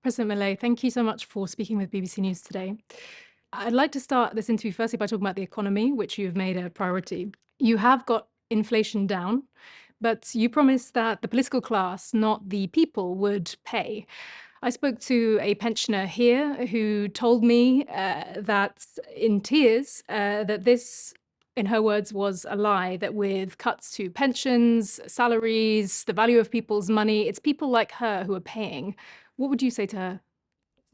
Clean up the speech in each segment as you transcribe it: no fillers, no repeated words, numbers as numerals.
President Millet, thank you so much for speaking with BBC News today. I'd like to start this interview firstly by talking about the economy, which you've made a priority. You have got inflation down, but you promised that the political class, not the people, would pay. I spoke to a pensioner here who told me that in tears that this, in her words, was a lie, that with cuts to pensions, salaries, the value of people's money, it's people like her who are paying. What would you say to her?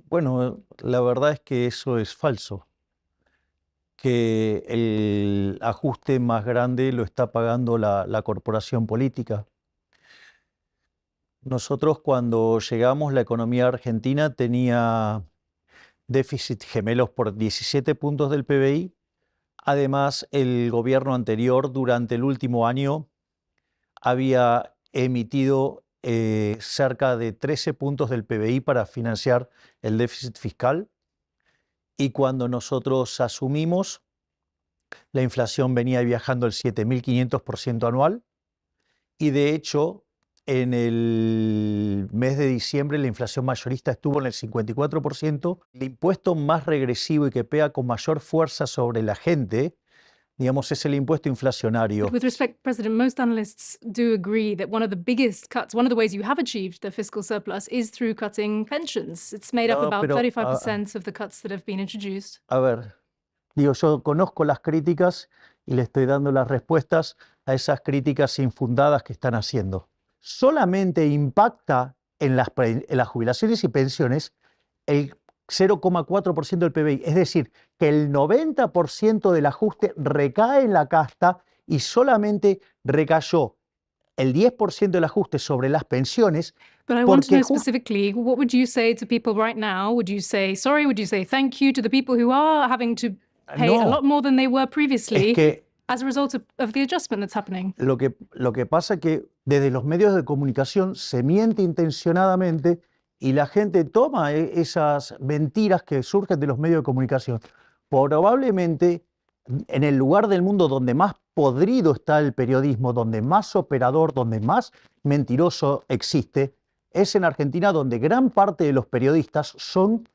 Bueno, la verdad es que eso es falso, que el ajuste más grande lo está pagando la corporación política. Nosotros cuando llegamos, la economía argentina tenía déficit gemelos por 17 puntos del PBI. Además, el gobierno anterior, durante el último año, había emitido cerca de 13 puntos del PBI para financiar el déficit fiscal. Y cuando nosotros asumimos, la inflación venía viajando al 7.500% anual. Y de hecho, en el mes de diciembre, la inflación mayorista estuvo en el 54%. El impuesto más regresivo y que pega con mayor fuerza sobre la gente, digamos, es el impuesto inflacionario. But with respect, President, most analysts do agree that one of the biggest cuts, one of the ways you have achieved the fiscal surplus is through cutting pensions. It's made up No, about pero 35% of the cuts that have been introduced. a ver, digo, yo conozco las críticas y le estoy dando las respuestas a esas críticas infundadas que están haciendo. Solamente impacta en las jubilaciones y pensiones el 0,4% del PBI. Es decir, que el 90% del ajuste recae en la casta y solamente recayó el 10% del ajuste sobre las pensiones. But I want to Porque know specifically, what would you say to people right now? Would you say sorry? Would you say thank you to the people who are having to pay a no, lot more than they were es previously que as a result of the adjustment that's happening? lo que pasa es que desde los medios de comunicación se miente intencionadamente y la gente toma esas mentiras que surgen de los medios de comunicación. Probablemente en el lugar del mundo donde más podrido está el periodismo, donde más operador, donde más mentiroso existe, es en Argentina, donde gran parte de los periodistas son,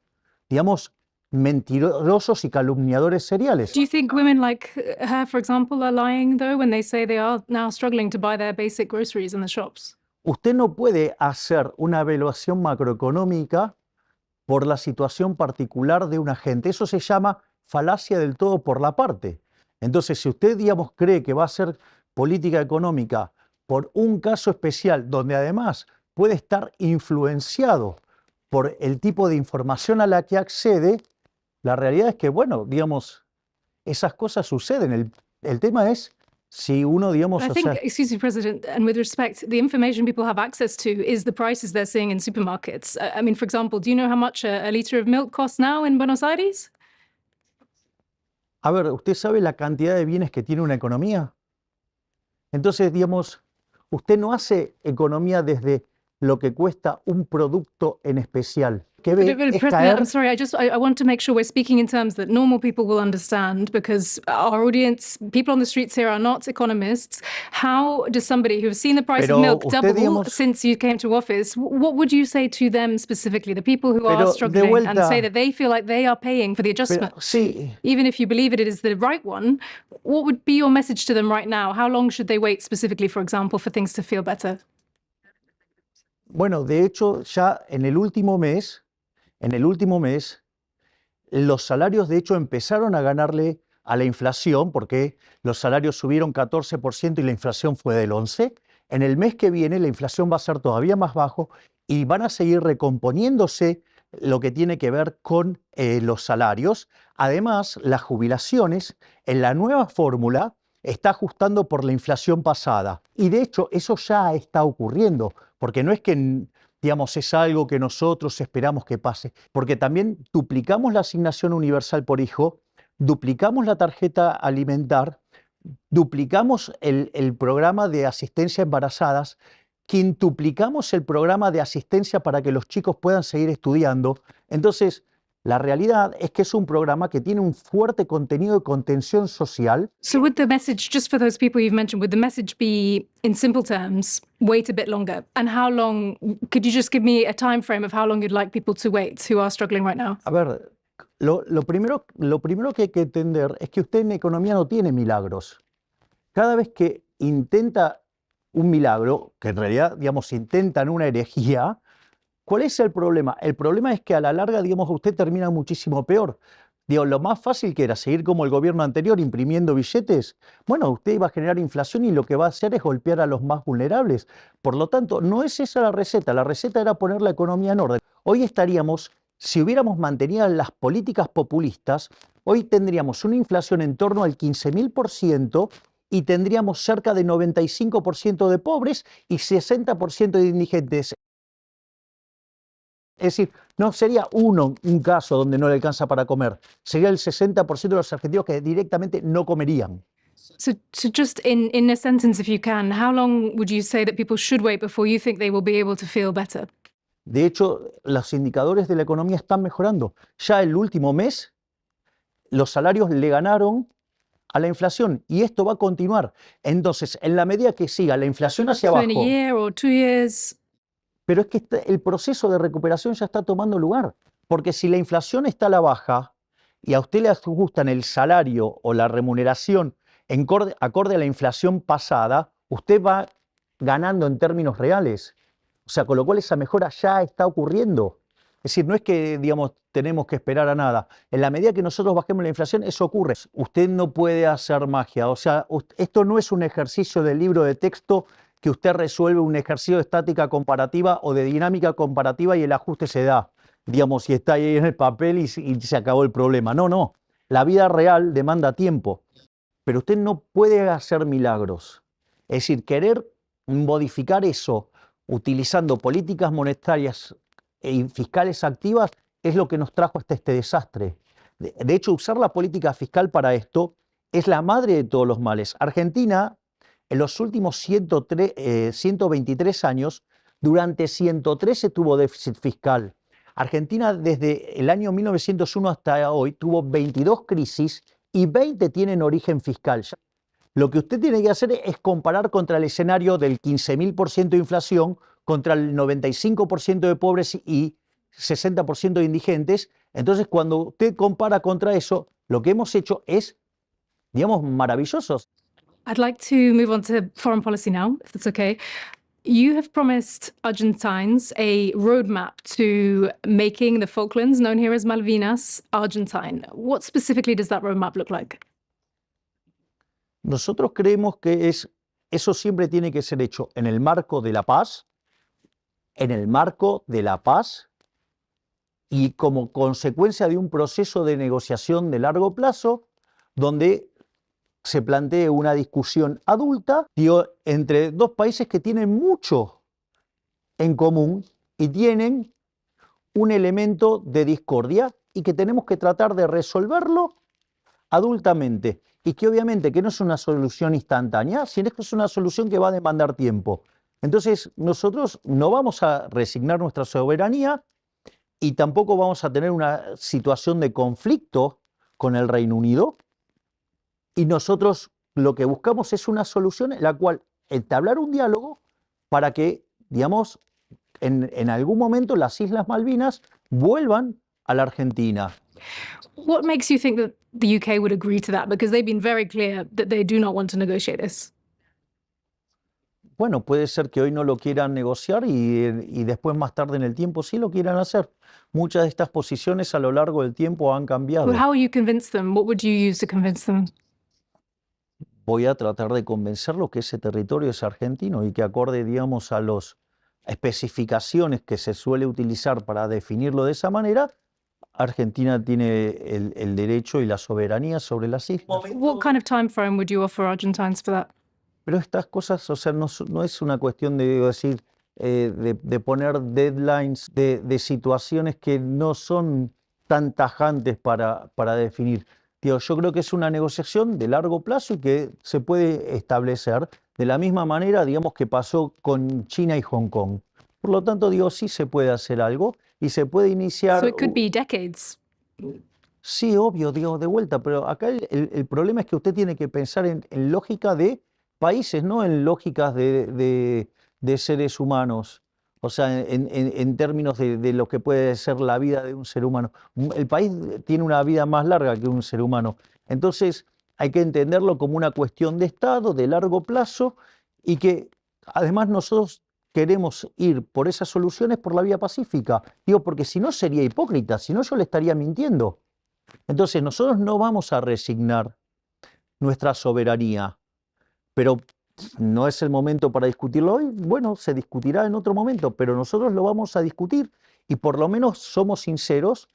digamos, mentirosos y calumniadores seriales. Do you think women like her, for example, are lying, though, when they say they are now struggling to buy their basic groceries in the shops? Usted no puede hacer una evaluación macroeconómica por la situación particular de una gente. Eso se llama falacia del todo por la parte. Entonces, si usted, digamos, cree que va a hacer política económica por un caso especial, donde además puede estar influenciado por el tipo de información a la que accede, la realidad es que, bueno, digamos, esas cosas suceden. El tema es si uno, digamos, I o think, sea, excuse me, President, and with respect, the information people have access to is the prices they're seeing in supermarkets. I mean, for example, do you know how much a liter of milk costs now in Buenos Aires? a ver, ¿usted sabe la cantidad de bienes que tiene una economía? Entonces, digamos, usted no hace economía desde lo que cuesta un producto en especial. Que ve es President, I'm caer, sorry, I want to make sure we're speaking in terms that normal people will understand, because our audience, people on the streets here are not economists. How does somebody who has seen the price of pero milk usted, double digamos, since you came to office, what would you say to them specifically, the people who are pero de struggling and say vuelta, that they feel like they are paying for the pero adjustment? sí, Even if you believe it is the right one, what would be your message to them right now? How long should they wait specifically, for example, for things to feel better? bueno, de hecho, ya en el último mes, los salarios de hecho empezaron a ganarle a la inflación, porque los salarios subieron 14% y la inflación fue del 11%. En el mes que viene la inflación va a ser todavía más bajo y van a seguir recomponiéndose lo que tiene que ver con los salarios. Además, las jubilaciones en la nueva fórmula está ajustando por la inflación pasada. Y de hecho eso ya está ocurriendo, porque no es que, digamos, es algo que nosotros esperamos que pase, porque también duplicamos la asignación universal por hijo, duplicamos la tarjeta alimentar, duplicamos el programa de asistencia a embarazadas, quintuplicamos el programa de asistencia para que los chicos puedan seguir estudiando. Entonces, La realidad es que es un programa que tiene un fuerte contenido de contención social. So would the message, just for those people you've mentioned, would the message be, in simple terms, wait a bit longer? And how long, could you just give me a time frame of how long you'd like people to wait who are struggling right now? A ver, lo primero que hay que entender es que usted en economía no tiene milagros. Cada vez que intenta un milagro, que en realidad, digamos, intentan una herejía, ¿cuál es el problema? El problema es que a la larga, digamos, usted termina muchísimo peor. Digo, lo más fácil que era seguir como el gobierno anterior imprimiendo billetes, bueno, usted iba a generar inflación y lo que va a hacer es golpear a los más vulnerables. Por lo tanto, no es esa la receta era poner la economía en orden. Hoy estaríamos, si hubiéramos mantenido las políticas populistas, hoy tendríamos una inflación en torno al 15.000% y tendríamos cerca de 95% de pobres y 60% de indigentes. Es decir, no sería un caso donde no le alcanza para comer, sería el 60% de los argentinos que directamente no comerían. So just in a sentence, if you can, how long would you say that people should wait before you think they will be able to feel better? De hecho, los indicadores de la economía están mejorando. Ya el último mes, los salarios le ganaron a la inflación y esto va a continuar. Entonces, en la medida que siga la inflación hacia So in a abajo, year or 2 years? pero es que el proceso de recuperación ya está tomando lugar, porque si la inflación está a la baja y a usted le ajustan el salario o la remuneración acorde a la inflación pasada, usted va ganando en términos reales. O sea, con lo cual esa mejora ya está ocurriendo. Es decir, no es que, digamos, tenemos que esperar a nada. En la medida que nosotros bajemos la inflación, eso ocurre. Usted no puede hacer magia. O sea, esto no es un ejercicio del libro de texto que usted resuelve un ejercicio de estática comparativa o de dinámica comparativa y el ajuste se da, digamos, si está ahí en el papel y se acabó el problema. No, no. La vida real demanda tiempo, pero usted no puede hacer milagros. Es decir, querer modificar eso utilizando políticas monetarias y fiscales activas es lo que nos trajo hasta este desastre. De hecho, usar la política fiscal para esto es la madre de todos los males. Argentina, en los últimos 123 años, durante 113 tuvo déficit fiscal. Argentina desde el año 1901 hasta hoy tuvo 22 crisis y 20 tienen origen fiscal. Lo que usted tiene que hacer es comparar contra el escenario del 15.000% de inflación, contra el 95% de pobres y 60% de indigentes. Entonces, cuando usted compara contra eso, lo que hemos hecho es, digamos, maravilloso. I'd like to move on to foreign policy now, if that's okay. You have promised Argentines a roadmap to making the Falklands, known here as Malvinas, Argentine. What specifically does that roadmap look like? Nosotros creemos que eso siempre tiene que ser hecho en el marco de la paz, y como consecuencia de un proceso de negociación de largo plazo, donde se plantee una discusión adulta, entre dos países que tienen mucho en común y tienen un elemento de discordia y que tenemos que tratar de resolverlo adultamente. Y que obviamente que no es una solución instantánea, sino que es una solución que va a demandar tiempo. Entonces, nosotros no vamos a resignar nuestra soberanía y tampoco vamos a tener una situación de conflicto con el Reino Unido. Y nosotros lo que buscamos es una solución en la cual entablar un diálogo para que, digamos, en algún momento las Islas Malvinas vuelvan a la Argentina. What makes you think that the UK would agree to that? Because they've been very clear that they do not want to negotiate this. Bueno, puede ser que hoy no lo quieran negociar y después más tarde en el tiempo sí lo quieran hacer. Muchas de estas posiciones a lo largo del tiempo han cambiado. But how will you convince them? What would you use to convince them? Voy a tratar de convencerlo que ese territorio es argentino y que acorde, digamos, a las especificaciones que se suele utilizar para definirlo de esa manera, Argentina tiene el derecho y la soberanía sobre las islas. What kind of time frame would you offer Argentines for that? Pero estas cosas, o sea, no es una cuestión de decir, de poner deadlines, de situaciones que no son tan tajantes para definir. Yo creo que es una negociación de largo plazo y que se puede establecer de la misma manera, digamos, que pasó con China y Hong Kong. Por lo tanto, sí se puede hacer algo y se puede iniciar. So it could be decades. Sí, obvio, digo, de vuelta, pero acá el problema es que usted tiene que pensar en lógica de países, no en lógicas de seres humanos. O sea, en términos de lo que puede ser la vida de un ser humano. El país tiene una vida más larga que un ser humano. Entonces, hay que entenderlo como una cuestión de Estado, de largo plazo, y que además nosotros queremos ir por esas soluciones por la vía pacífica. Digo, porque si no sería hipócrita, si no yo le estaría mintiendo. Entonces, nosotros no vamos a resignar nuestra soberanía, pero no es el momento para discutirlo hoy. Bueno, se discutirá en otro momento, pero nosotros lo vamos a discutir y por lo menos somos sinceros,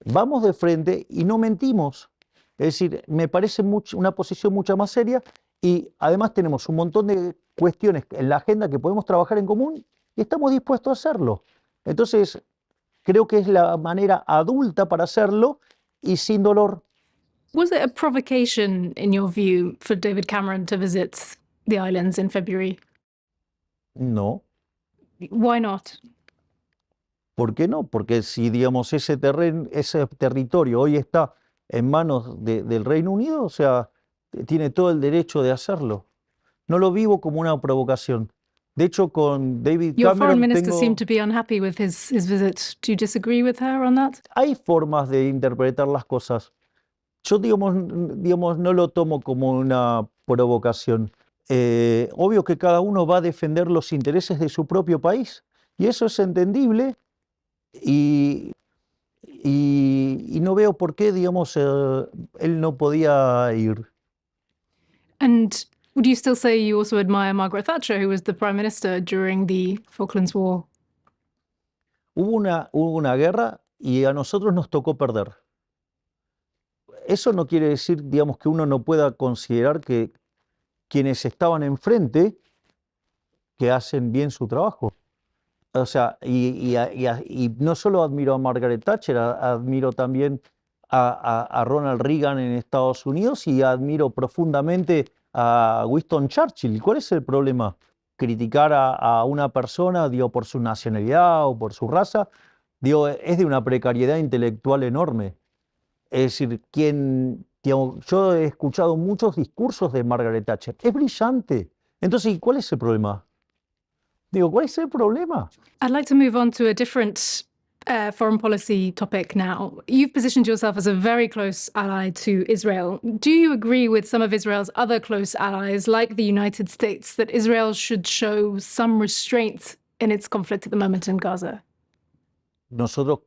vamos de frente y no mentimos. Es decir, me parece una posición mucho más seria y además tenemos un montón de cuestiones en la agenda que podemos trabajar en común y estamos dispuestos a hacerlo. Entonces, creo que es la manera adulta para hacerlo y sin dolor. Was it a provocation, in your view, for David Cameron to visit the islands in February? No. Why not? ¿Por qué no? Porque si, digamos, ese territorio hoy está en manos del Reino Unido, o sea, tiene todo el derecho de hacerlo. No lo vivo como una provocación. De hecho, con David Your foreign Cameron minister seemed tengo... to be unhappy with his visit. Do you disagree with her on that? Hay formas de interpretar las cosas. Yo, digamos, no lo tomo como una provocación. Obvio que cada uno va a defender los intereses de su propio país y eso es entendible y, y no veo por qué, digamos, él no podía ir. And would you still say you also admire Margaret Thatcher, who was the prime minister during the Falklands War? Hubo una guerra y a nosotros nos tocó perder. Eso no quiere decir, digamos, que uno no pueda considerar que quienes estaban enfrente que hacen bien su trabajo. O sea, y no solo admiro a Margaret Thatcher, admiro también a Ronald Reagan en Estados Unidos y admiro profundamente a Winston Churchill. ¿Cuál es el problema? Criticar a una persona, digo, por su nacionalidad o por su raza, digo, es de una precariedad intelectual enorme. Es decir, digamos, yo he escuchado muchos discursos de Margaret Thatcher. Es brillante. Entonces, ¿cuál es el problema? Digo, ¿cuál es el problema? I'd like to move on to a different foreign policy topic now. You've positioned yourself as a very close ally to Israel. Do you agree with some of Israel's other close allies, like the United States, that Israel should show some restraint in its conflict at the moment in Gaza? Nosotros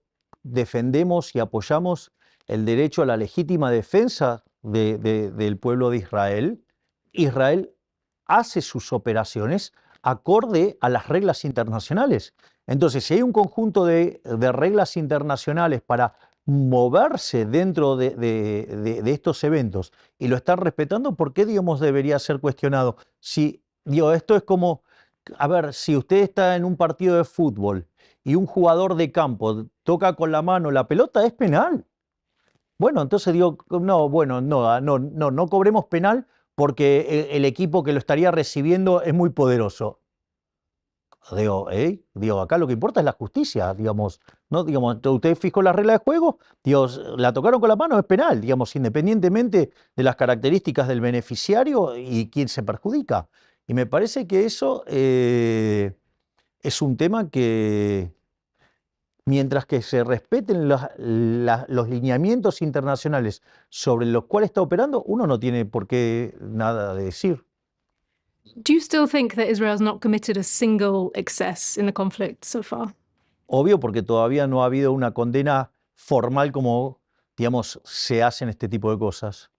defendemos y apoyamos el derecho a la legítima defensa del pueblo de Israel. Israel hace sus operaciones acorde a las reglas internacionales. Entonces, si hay un conjunto de reglas internacionales para moverse dentro de estos eventos y lo están respetando, ¿por qué, digamos, debería ser cuestionado? Si, digo, esto es como, a ver, si usted está en un partido de fútbol y un jugador de campo toca con la mano la pelota, es penal. Bueno, entonces digo, no, bueno, no cobremos penal porque el equipo que lo estaría recibiendo es muy poderoso. Digo, acá lo que importa es la justicia, digamos, ¿no? Digamos, usted fijó las reglas de juego, Dios, la tocaron con la mano, es penal, digamos, independientemente de las características del beneficiario y quién se perjudica. Y me parece que eso es un tema que, mientras que se respeten los lineamientos internacionales sobre los cuales está operando, uno no tiene por qué nada de decir. Do you still think that Israel's not committed a single excess in the conflict so far? Obvio, porque todavía no ha habido una condena formal como, digamos, se hacen este tipo de cosas.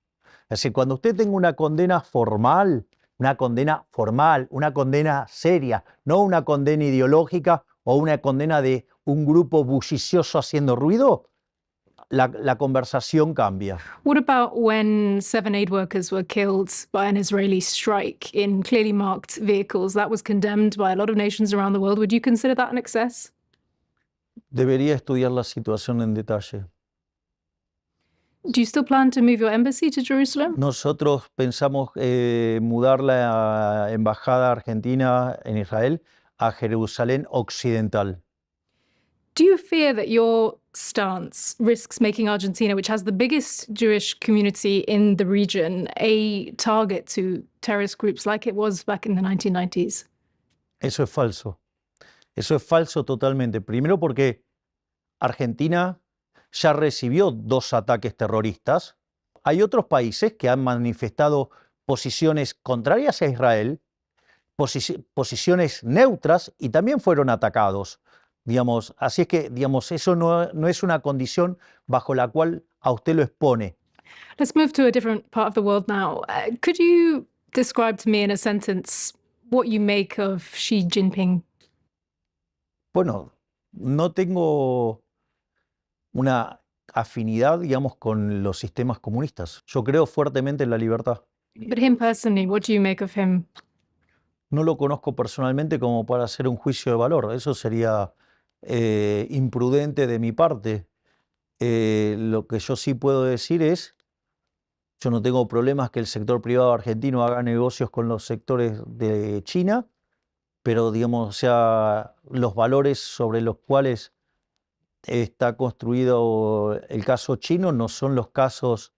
Es decir, cuando usted tenga una condena formal, una condena seria, no una condena ideológica o una condena de un grupo bullicioso haciendo ruido, la conversación cambia. What about when 7 aid workers were killed by an Israeli strike in clearly marked vehicles? That was condemned by a lot of nations around the world. Would you consider that an excess? Debería estudiar la situación en detalle. Do you still plan to move your embassy to Jerusalem? Nosotros pensamos mudar la embajada argentina en Israel a Jerusalén Occidental. Do you fear that your stance risks making Argentina, which has the biggest Jewish community in the region, a target to terrorist groups like it was back in the 1990s? Eso es falso. Eso es falso totalmente. Primero porque Argentina ya recibió 2 ataques terroristas. Hay otros países que han manifestado posiciones contrarias a Israel, posiciones neutras y también fueron atacados. Digamos, así es que, digamos, eso no es una condición bajo la cual a usted lo expone. Let's move to a different part of the world now. Could you describe to me in a sentence what you make of Xi Jinping? Bueno, no tengo una afinidad, digamos, con los sistemas comunistas. Yo creo fuertemente en la libertad. But him personally, what do you make of him? No lo conozco personalmente como para hacer un juicio de valor. Eso sería imprudente de mi parte. Lo que yo sí puedo decir es, yo no tengo problemas que el sector privado argentino haga negocios con los sectores de China, pero digamos, o sea, los valores sobre los cuales está construido el caso chino no son los casos,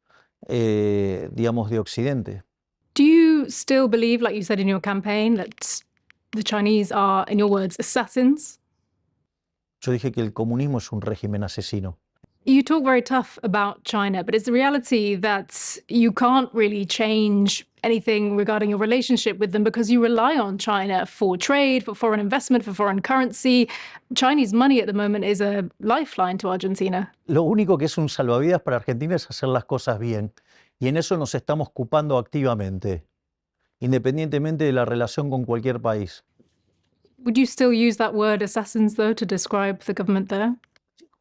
digamos, de Occidente. Do you still believe, like you said in your campaign, that the Chinese are, in your words, assassins? Yo dije que el comunismo es un régimen asesino. You talk very tough about China, but it's the reality that you can't really change anything regarding your relationship with them because you rely on China for trade, for foreign investment, for foreign currency. Chinese money at the moment is a lifeline to Argentina. Lo único que es un salvavidas para Argentina es hacer las cosas bien. Y en eso nos estamos ocupando activamente, independientemente de la relación con cualquier país. Would you still use that word assassins, though, to describe the government there?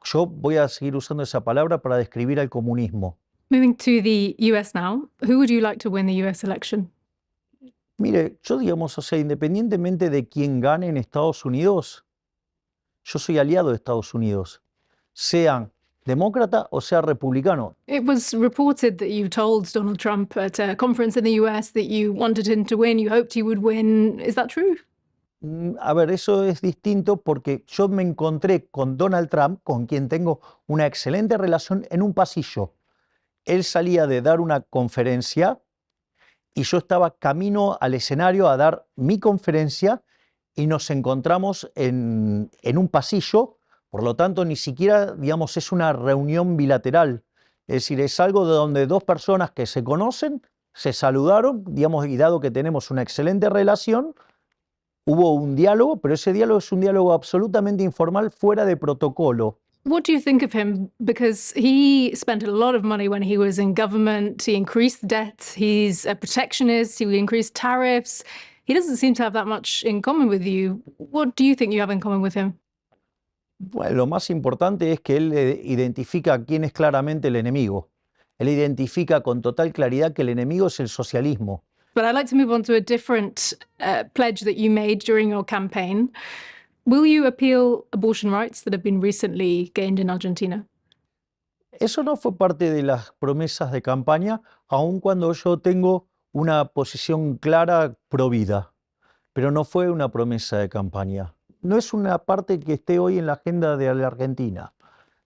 Yo voy a seguir usando esa palabra para describir al comunismo. Moving to the US now, who would you like to win the US election? Mire, yo digamos, o sea, independientemente de quién gane en Estados Unidos, yo soy aliado de Estados Unidos, sean demócrata o sea republicano. It was reported that you told Donald Trump at a conference in the US that you wanted him to win, you hoped he would win. Is that true? A ver, eso es distinto porque yo me encontré con Donald Trump, con quien tengo una excelente relación, en un pasillo. Él salía de dar una conferencia y yo estaba camino al escenario a dar mi conferencia y nos encontramos en un pasillo, por lo tanto ni siquiera, digamos, es una reunión bilateral. Es decir, es algo de donde 2 personas que se conocen se saludaron, digamos, y dado que tenemos una excelente relación, hubo un diálogo, pero ese diálogo es un diálogo absolutamente informal, fuera de protocolo. What do you think of him? Because he spent a lot of money when he was in government. He increased debt. He's a protectionist. He increased tariffs. He doesn't seem to have that much in common with you. What do you think you have in common with him? Bueno, lo más importante es que él identifica a quién es claramente el enemigo. Él identifica con total claridad que el enemigo es el socialismo. But I'd like to move on to a different pledge that you made during your campaign. Will you appeal abortion rights that have been recently gained in Argentina? Eso no fue parte de las promesas de campaña, aun cuando yo tengo una posición clara pro vida, pero no fue una promesa de campaña. No es una parte que esté hoy en la agenda de la Argentina,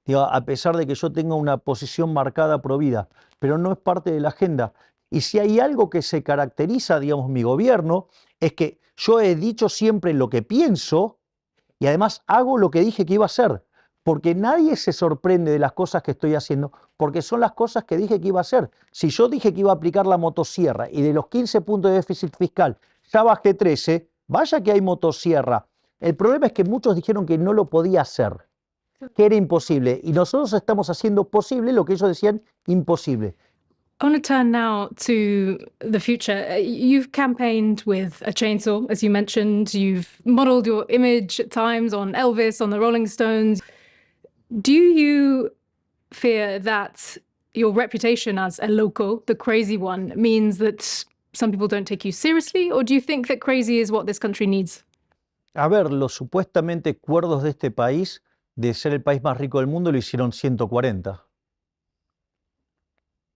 digo, a pesar de que yo tenga una posición marcada pro vida, pero no es parte de la agenda. Y si hay algo que se caracteriza, digamos, mi gobierno, es que yo he dicho siempre lo que pienso y además hago lo que dije que iba a hacer, porque nadie se sorprende de las cosas que estoy haciendo, porque son las cosas que dije que iba a hacer. Si yo dije que iba a aplicar la motosierra y de los 15 puntos de déficit fiscal ya bajé 13, vaya que hay motosierra. El problema es que muchos dijeron que no lo podía hacer, que era imposible, y nosotros estamos haciendo posible lo que ellos decían imposible. I want to turn now to the future. You've campaigned with a chainsaw, as you mentioned. You've modeled your image at times on Elvis, on the Rolling Stones. Do you fear that your reputation as a local, the crazy one, means that some people don't take you seriously? Or do you think that crazy is what this country needs? A ver, los supuestamente cuerdos de este país, de ser el país más rico del mundo, lo hicieron 140.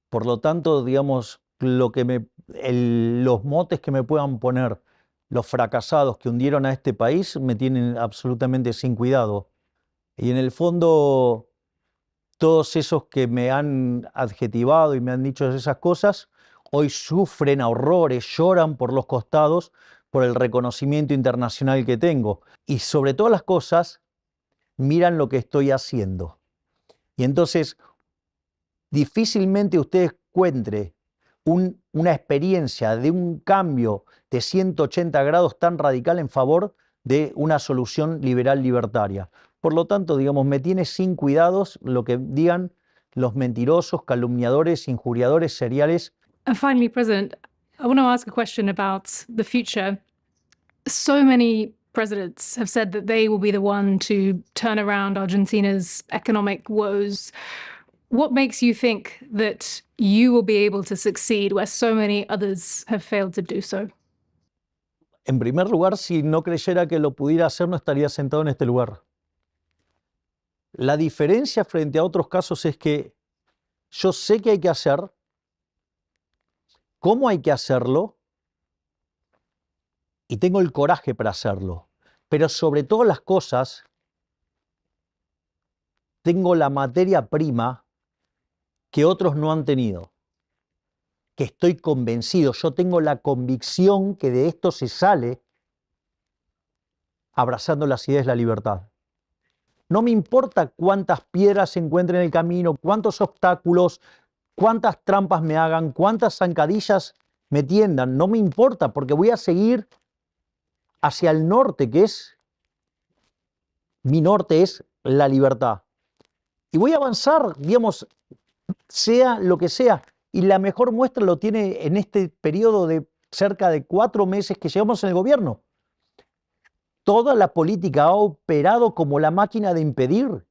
Por lo tanto, digamos, los motes que me puedan poner los fracasados que hundieron a este país me tienen absolutamente sin cuidado. Y en el fondo, todos esos que me han adjetivado y me han dicho esas cosas, hoy sufren a horrores, lloran por los costados por el reconocimiento internacional que tengo. Y sobre todas las cosas, miran lo que estoy haciendo. Y entonces, difícilmente usted encuentre una experiencia de un cambio de 180 grados tan radical en favor de una solución liberal libertaria. Por lo tanto, digamos, me tiene sin cuidados lo que digan los mentirosos, calumniadores, injuriadores seriales. And finally, President, I want to ask a question about the future. So many presidents have said that they will be the one to turn around Argentina's economic woes. What makes you think that you will be able to succeed where so many others have failed to do so? En primer lugar, si no creyera que lo pudiera hacer, no estaría sentado en este lugar. La diferencia frente a otros casos es que yo sé qué hay que hacer, cómo hay que hacerlo, y tengo el coraje para hacerlo. Pero sobre todas las cosas, tengo la materia prima que otros no han tenido, que estoy convencido, yo tengo la convicción que de esto se sale abrazando las ideas de la libertad. No me importa cuántas piedras se encuentren en el camino, cuántos obstáculos, cuántas trampas me hagan, cuántas zancadillas me tiendan, no me importa porque voy a seguir hacia el norte, que es, mi norte es la libertad. Y voy a avanzar, digamos, sea lo que sea. Y la mejor muestra lo tiene en este periodo de cerca de 4 meses que llevamos en el gobierno. Toda la política ha operado como la máquina de impedir.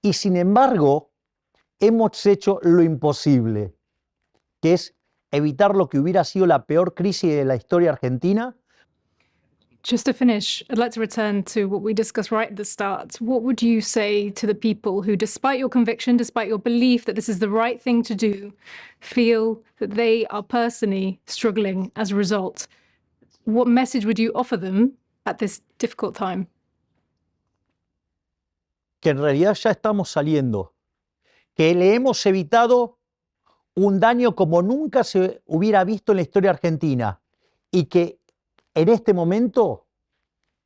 Y sin embargo, hemos hecho lo imposible, que es evitar lo que hubiera sido la peor crisis de la historia argentina. Just to finish, I'd like to return to what we discussed right at the start. What would you say to the people who, despite your conviction, despite your belief that this is the right thing to do, feel that they are personally struggling as a result? What message would you offer them at this difficult time? Que en realidad ya estamos saliendo, que le hemos evitado un daño como nunca se hubiera visto en la historia argentina y que en este momento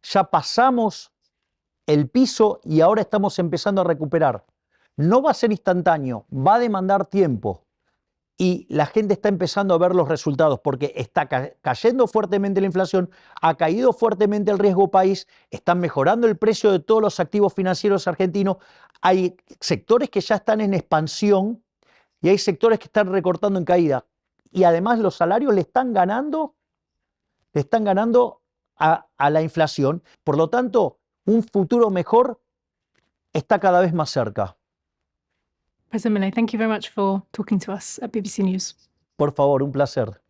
ya pasamos el piso y ahora estamos empezando a recuperar. No va a ser instantáneo, va a demandar tiempo y la gente está empezando a ver los resultados porque está cayendo fuertemente la inflación, ha caído fuertemente el riesgo país, están mejorando el precio de todos los activos financieros argentinos, hay sectores que ya están en expansión y hay sectores que están recortando en caída. Y además los salarios le están ganando a la inflación. Por lo tanto, un futuro mejor está cada vez más cerca. President Milei, thank you very much for talking to us at BBC News. Por favor, un placer.